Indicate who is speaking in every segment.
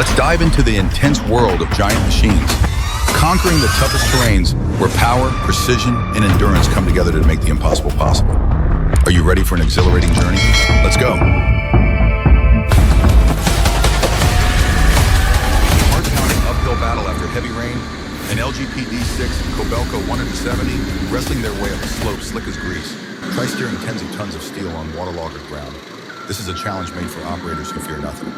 Speaker 1: Let's dive into the intense world of giant machines, conquering the toughest terrains where power, precision, and endurance come together to make the impossible possible. Are you ready for an exhilarating journey? Let's go. Hard-pounding uphill battle after heavy rain, an LGPD-6 Coca 170 wrestling their way up a slope slick as grease. Try steering tens of tons of steel on waterlogged ground. This is a challenge made for operators who fear nothing.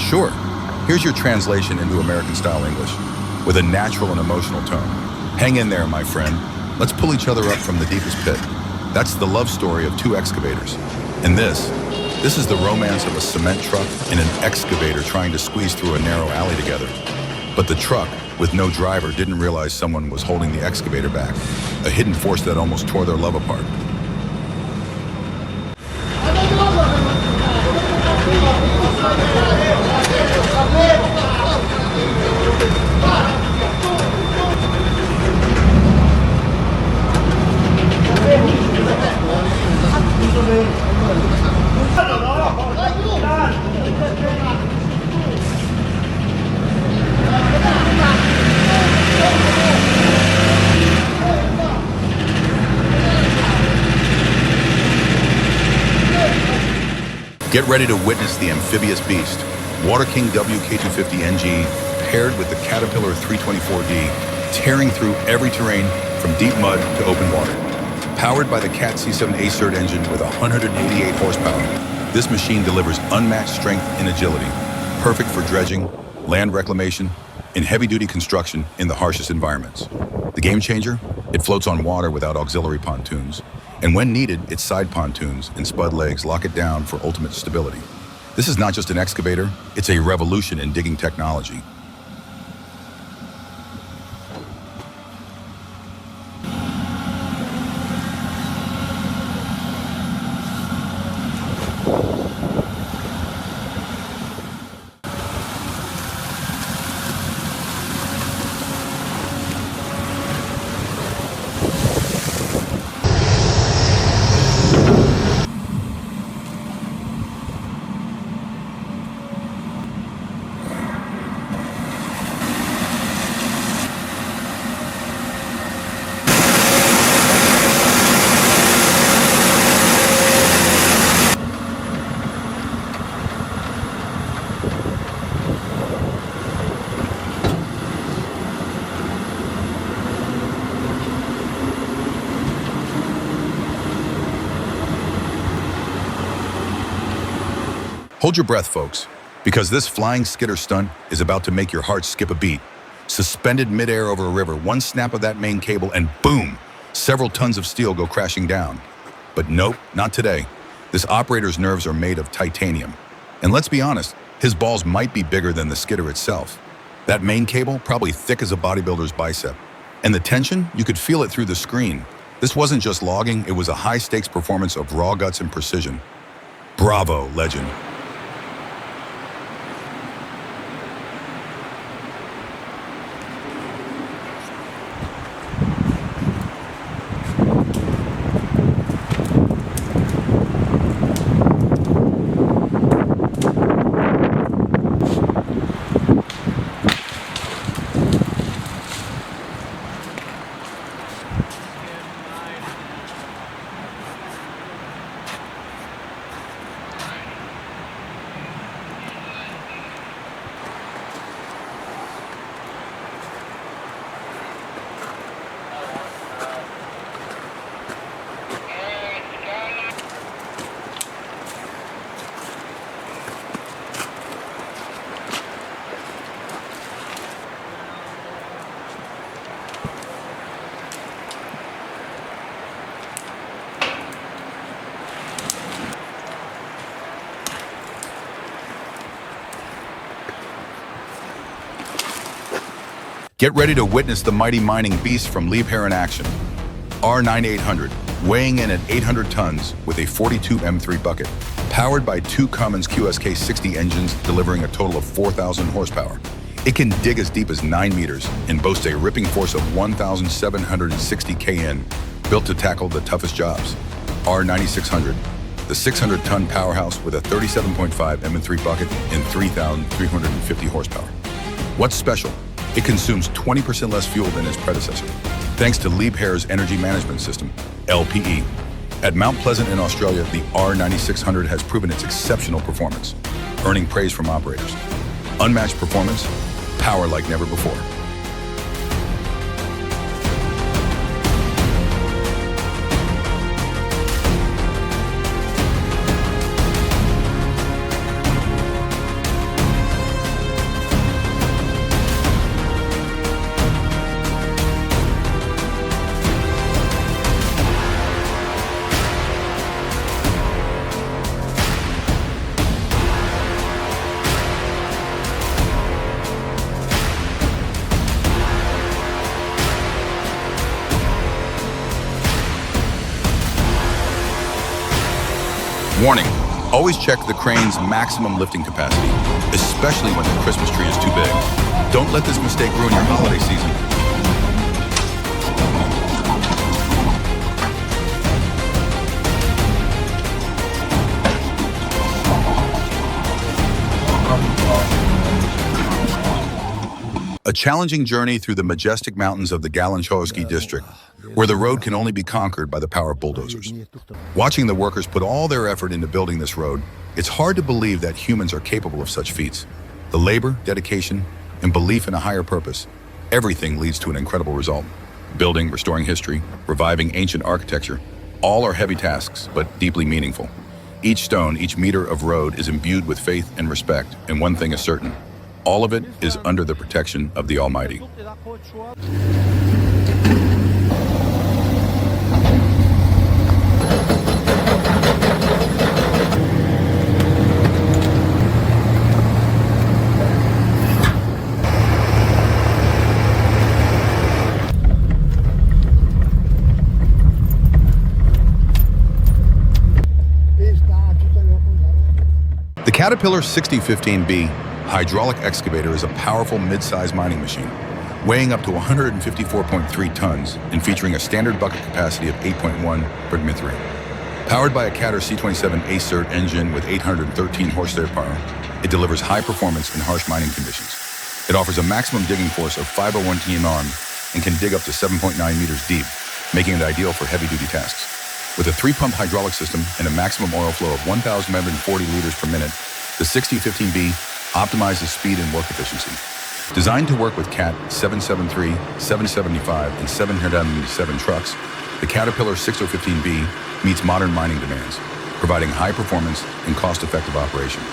Speaker 1: Sure, here's your translation into American-style English, with a natural and emotional tone. Hang in there, my friend. Let's pull each other up from the deepest pit. That's the love story of two excavators. And this is the romance of a cement truck and an excavator trying to squeeze through a narrow alley together. But the truck, with no driver, didn't realize someone was holding the excavator back, a hidden force that almost tore their love apart. Get ready to witness the amphibious beast, Water King WK250NG, paired with the Caterpillar 324D, tearing through every terrain from deep mud to open water. Powered by the Cat C7 Acert engine with 188 horsepower, this machine delivers unmatched strength and agility, perfect for dredging, land reclamation, and heavy-duty construction in the harshest environments. The game changer? It floats on water without auxiliary pontoons. And when needed, its side pontoons and spud legs lock it down for ultimate stability. This is not just an excavator, it's a revolution in digging technology. Hold your breath, folks, because this flying skidder stunt is about to make your heart skip a beat. Suspended midair over a river, one snap of that main cable, and boom! Several tons of steel go crashing down. But nope, not today. This operator's nerves are made of titanium. And let's be honest, his balls might be bigger than the skidder itself. That main cable, probably thick as a bodybuilder's bicep. And the tension, you could feel it through the screen. This wasn't just logging, it was a high-stakes performance of raw guts and precision. Bravo, legend. Get ready to witness the mighty mining beast from Liebherr in action. R9800, weighing in at 800 tons with a 42 M3 bucket, powered by two Cummins QSK60 engines delivering a total of 4,000 horsepower. It can dig as deep as 9 meters and boasts a ripping force of 1,760 kN, built to tackle the toughest jobs. R9600, the 600-ton powerhouse with a 37.5 M3 bucket and 3,350 horsepower. What's special? It consumes 20% less fuel than its predecessor, thanks to Liebherr's energy management system, LPE. At Mount Pleasant in Australia, the R9600 has proven its exceptional performance, earning praise from operators. Unmatched performance, power like never before. Warning, always check the crane's maximum lifting capacity, especially when the Christmas tree is too big. Don't let this mistake ruin your holiday season. A challenging journey through the majestic mountains of the Galanchoski district, where the road can only be conquered by the power of bulldozers. Watching the workers put all their effort into building this road, it's hard to believe that humans are capable of such feats. The labor, dedication, and belief in a higher purpose, everything leads to an incredible result. Building, restoring history, reviving ancient architecture, all are heavy tasks, but deeply meaningful. Each stone, each meter of road is imbued with faith and respect, and one thing is certain, all of it is under the protection of the Almighty. The Caterpillar 6015B hydraulic excavator is a powerful mid-size mining machine, weighing up to 154.3 tons and featuring a standard bucket capacity of 8.1 per M3. Powered by a Cater C27 A-Cert engine with 813 horsepower, it delivers high performance in harsh mining conditions. It offers a maximum digging force of 501 kN and can dig up to 7.9 meters deep, making it ideal for heavy-duty tasks. With a 3-pump hydraulic system and a maximum oil flow of 1,140 liters per minute, the 6015B optimizes speed and work efficiency. Designed to work with Cat 773, 775, and 777 trucks, the Caterpillar 6015B meets modern mining demands, providing high performance and cost-effective operation.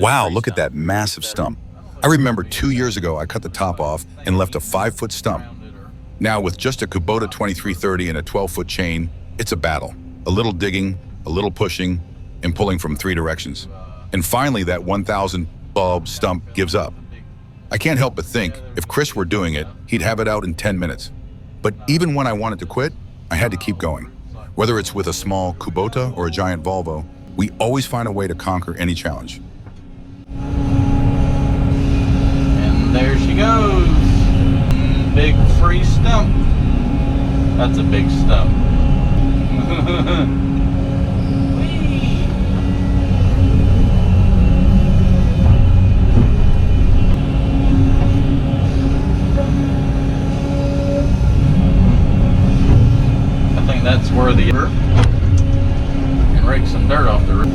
Speaker 1: Wow, look at that massive stump. I remember 2 years ago, I cut the top off and left a 5-foot stump. Now with just a Kubota 2330 and a 12-foot chain, it's a battle. A little digging, a little pushing, and pulling from 3 directions. And finally, that 1,000 bulb stump gives up. I can't help but think, if Chris were doing it, he'd have it out in 10 minutes. But even when I wanted to quit, I had to keep going. Whether it's with a small Kubota or a giant Volvo, we always find a way to conquer any challenge.
Speaker 2: And there she goes. Big free stump. That's a big stump. Whee! I think that's where the river and rake some dirt off the roof.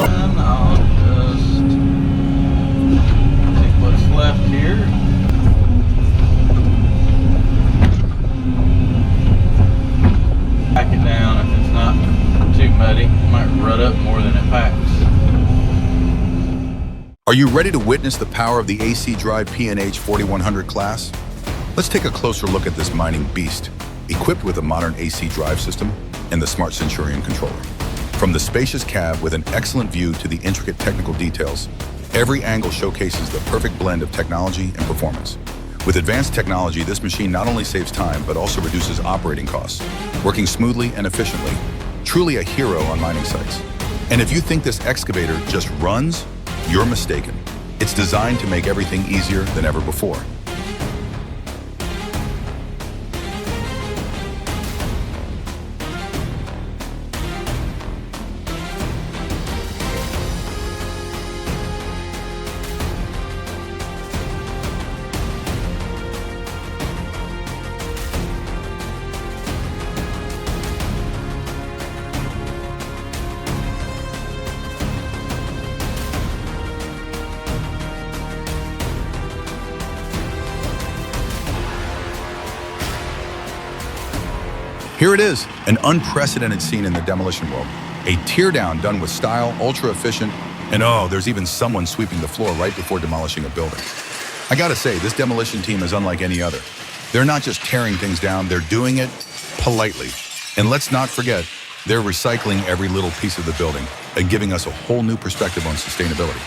Speaker 2: And I'll just take what's left here. Pack it down if it's not too muddy. It might rut up more than it packs.
Speaker 1: Are you ready to witness the power of the AC Drive P&H 4100 class? Let's take a closer look at this mining beast, equipped with a modern AC drive system and the Smart Centurion controller. From the spacious cab with an excellent view to the intricate technical details, every angle showcases the perfect blend of technology and performance. With advanced technology, this machine not only saves time, but also reduces operating costs, working smoothly and efficiently. Truly a hero on mining sites. And if you think this excavator just runs, you're mistaken. It's designed to make everything easier than ever before. Here it is, an unprecedented scene in the demolition world. A teardown done with style, ultra efficient, and oh, there's even someone sweeping the floor right before demolishing a building. I gotta say, this demolition team is unlike any other. They're not just tearing things down, they're doing it politely. And let's not forget, they're recycling every little piece of the building and giving us a whole new perspective on sustainability.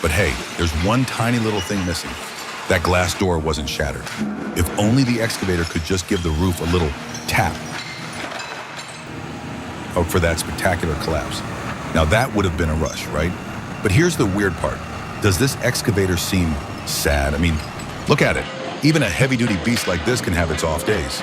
Speaker 1: But hey, there's one tiny little thing missing. That glass door wasn't shattered. If only the excavator could just give the roof a little tap. Hope for that spectacular collapse. Now that would have been a rush, right? But here's the weird part. Does this excavator seem sad? I mean, look at it. Even a heavy-duty beast like this can have its off days.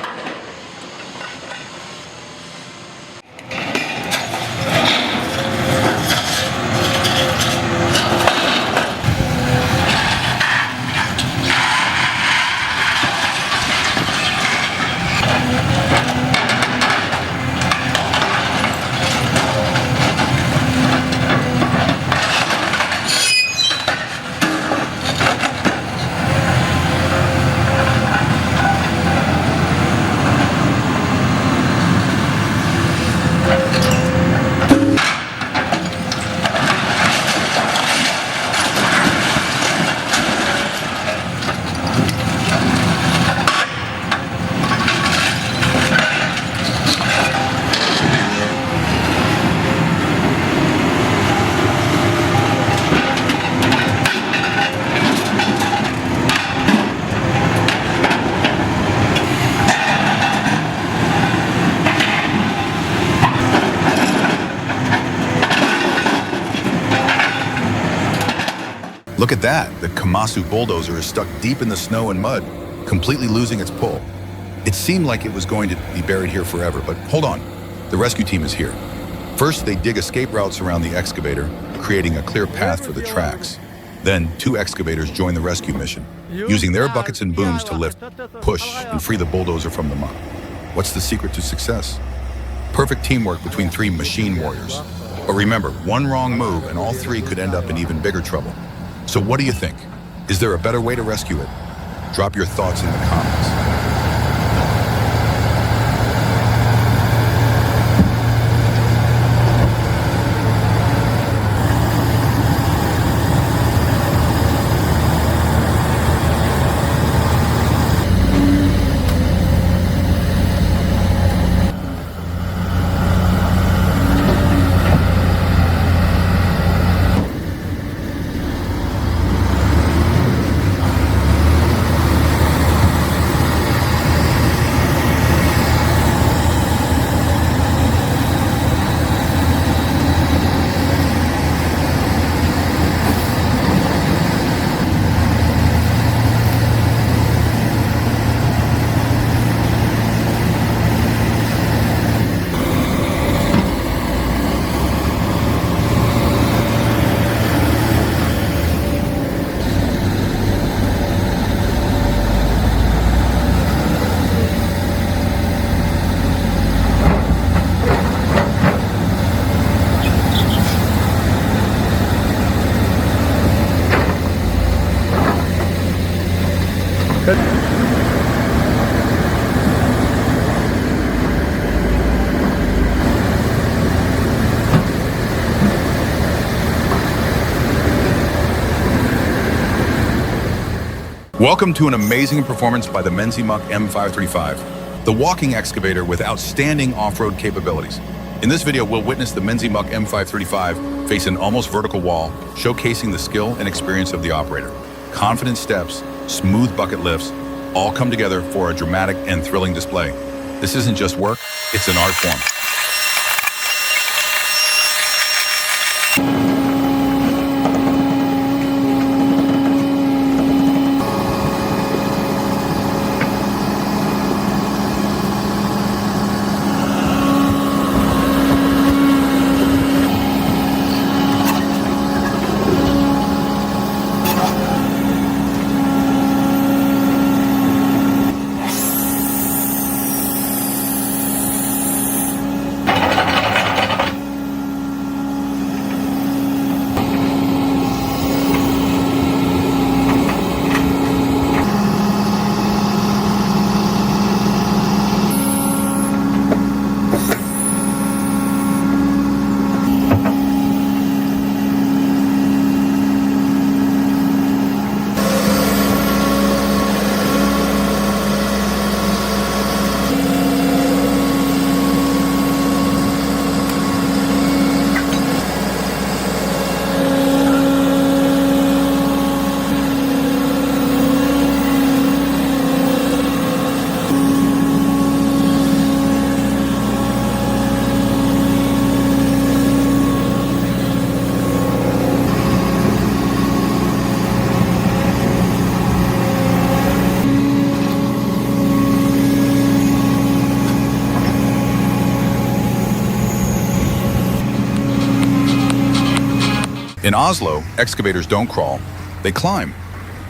Speaker 1: Look at that, the Komatsu bulldozer is stuck deep in the snow and mud, completely losing its pull. It seemed like it was going to be buried here forever, but hold on, the rescue team is here. First, they dig escape routes around the excavator, creating a clear path for the tracks. Then, 2 excavators join the rescue mission, using their buckets and booms to lift, push, and free the bulldozer from the muck. What's the secret to success? Perfect teamwork between 3 machine warriors. But remember, one wrong move and all 3 could end up in even bigger trouble. So what do you think? Is there a better way to rescue it? Drop your thoughts in the comments. Welcome to an amazing performance by the Menzimuck M535, the walking excavator with outstanding off-road capabilities. In this video, we'll witness the Menzimuck M535 face an almost vertical wall, showcasing the skill and experience of the operator. Confident steps, smooth bucket lifts, all come together for a dramatic and thrilling display. This isn't just work, it's an art form. In Oslo, excavators don't crawl, they climb.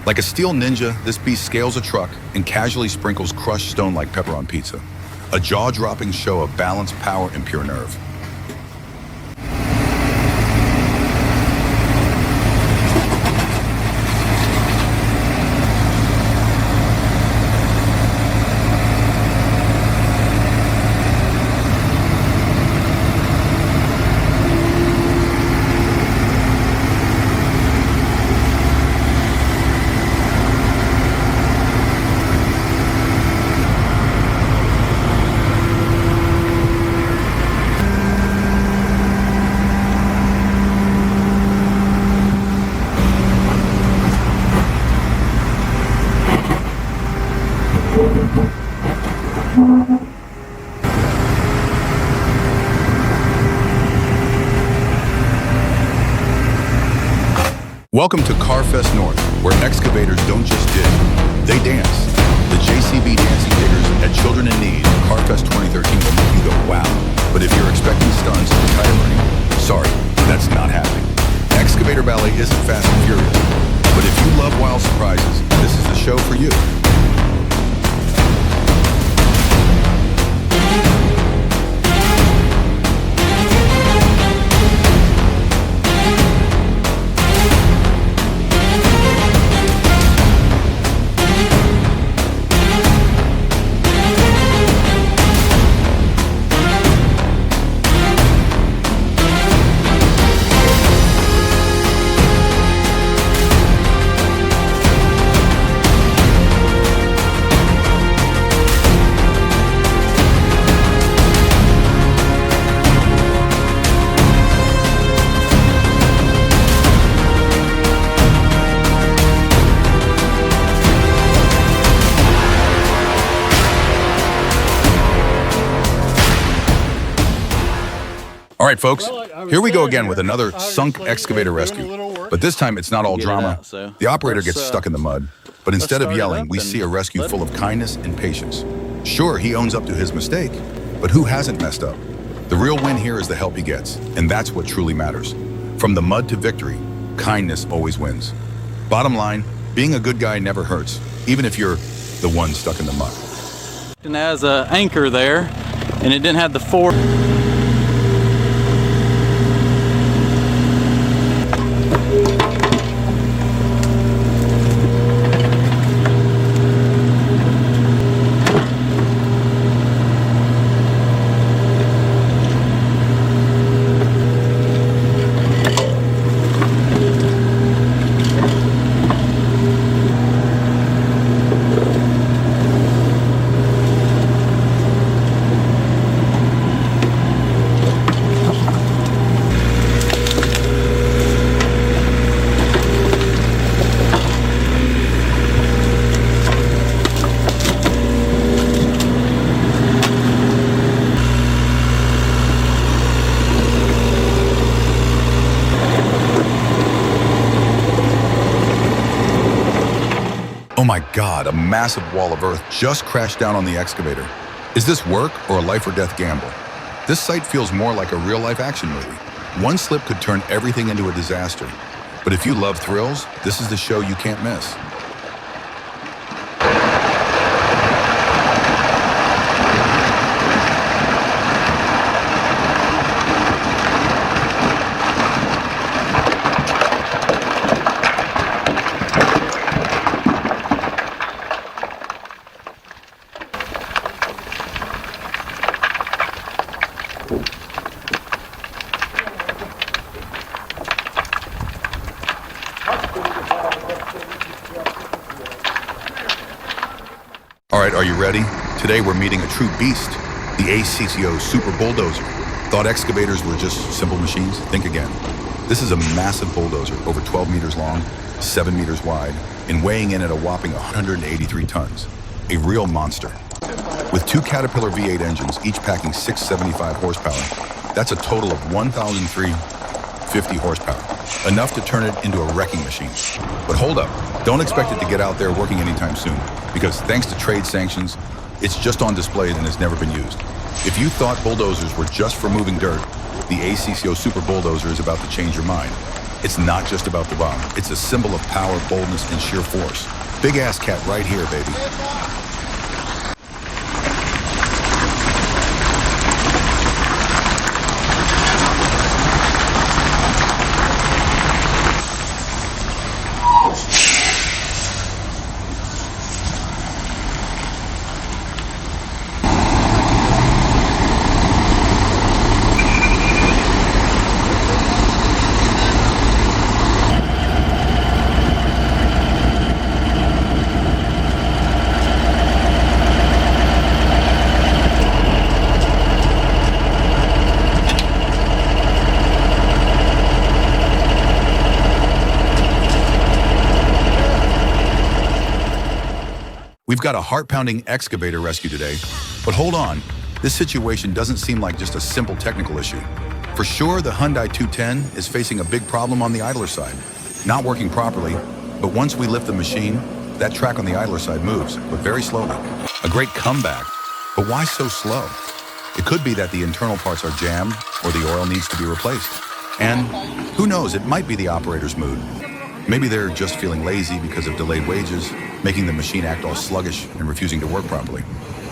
Speaker 1: Like a steel ninja, this beast scales a truck and casually sprinkles crushed stone like pepper on pizza. A jaw-dropping show of balance, power, and pure nerve. Welcome to Carve North, where excavators don't just dig, they dance. The JCB Dancing Diggers at Children in Need, Carve 2013 will make you go wow. But if you're expecting stunts or tire burning, sorry, that's not happening. Excavator ballet isn't fast and furious, but if you love wild surprises, this is the show for you. All right, folks, here we go again with another sunk excavator rescue. But this time it's not all drama. The operator gets stuck in the mud, but instead of yelling, we see a rescue full of kindness and patience. Sure, he owns up to his mistake, but who hasn't messed up? The real win here is the help he gets, and that's what truly matters. From the mud to victory, kindness always wins. Bottom line, being a good guy never hurts, even if you're the one stuck in the mud.
Speaker 2: And as an anchor there, and it didn't have the force.
Speaker 1: Oh my God, a massive wall of earth just crashed down on the excavator. Is this work or a life or death gamble? This site feels more like a real-life action movie. One slip could turn everything into a disaster. But if you love thrills, this is the show you can't miss. All right, are you ready? Today we're meeting a true beast, the ACCO Super Bulldozer. Thought excavators were just simple machines? Think again. This is a massive bulldozer, over 12 meters long, 7 meters wide, and weighing in at a whopping 183 tons. A real monster. With 2 Caterpillar V8 engines, each packing 675 horsepower, that's a total of 1,350 horsepower, enough to turn it into a wrecking machine. But hold up, don't expect it to get out there working anytime soon, because thanks to trade sanctions, it's just on display and has never been used. If you thought bulldozers were just for moving dirt, the ACCO Super Bulldozer is about to change your mind. It's not just about the bomb, it's a symbol of power, boldness, and sheer force. Big ass cat right here, baby. We've got a heart-pounding excavator rescue today, but hold on, this situation doesn't seem like just a simple technical issue. For sure, the Hyundai 210 is facing a big problem on the idler side, not working properly, but once we lift the machine, that track on the idler side moves, but very slowly. A great comeback, but why so slow? It could be that the internal parts are jammed or the oil needs to be replaced. And who knows, it might be the operator's mood. Maybe they're just feeling lazy because of delayed wages, making the machine act all sluggish and refusing to work properly.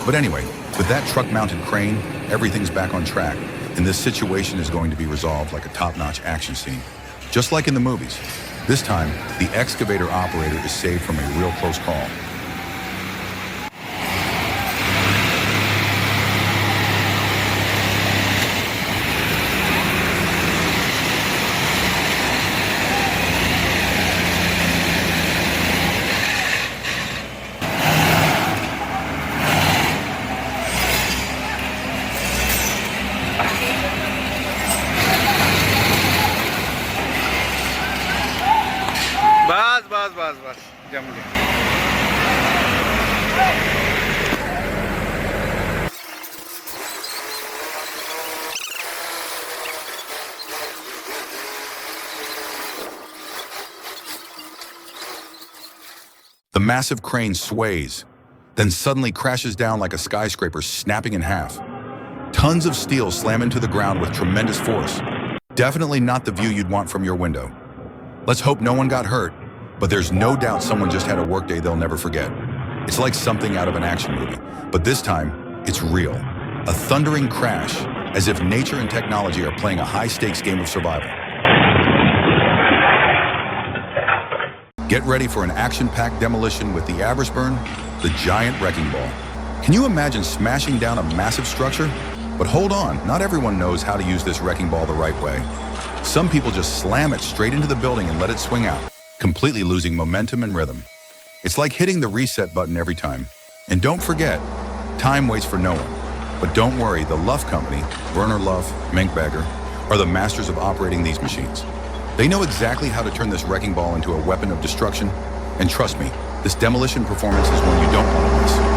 Speaker 1: But anyway, with that truck-mounted crane, everything's back on track, and this situation is going to be resolved like a top-notch action scene. Just like in the movies. This time, the excavator operator is saved from a real close call.
Speaker 3: बस जम गया।
Speaker 1: The massive crane sways, then suddenly crashes down like a skyscraper snapping in half. Tons of steel slam into the ground with tremendous force. Definitely not the view you'd want from your window. Let's hope no one got hurt, but there's no doubt someone just had a workday they'll never forget. It's like something out of an action movie, but this time, it's real. A thundering crash, as if nature and technology are playing a high-stakes game of survival. Get ready for an action-packed demolition with the Aberspurn, the giant wrecking ball. Can you imagine smashing down a massive structure? But hold on, not everyone knows how to use this wrecking ball the right way. Some people just slam it straight into the building and let it swing out, completely losing momentum and rhythm. It's like hitting the reset button every time. And don't forget, time waits for no one. But don't worry, the Luff Company, Werner Luff, Minkbagger, are the masters of operating these machines. They know exactly how to turn this wrecking ball into a weapon of destruction. And trust me, this demolition performance is one you don't want to miss.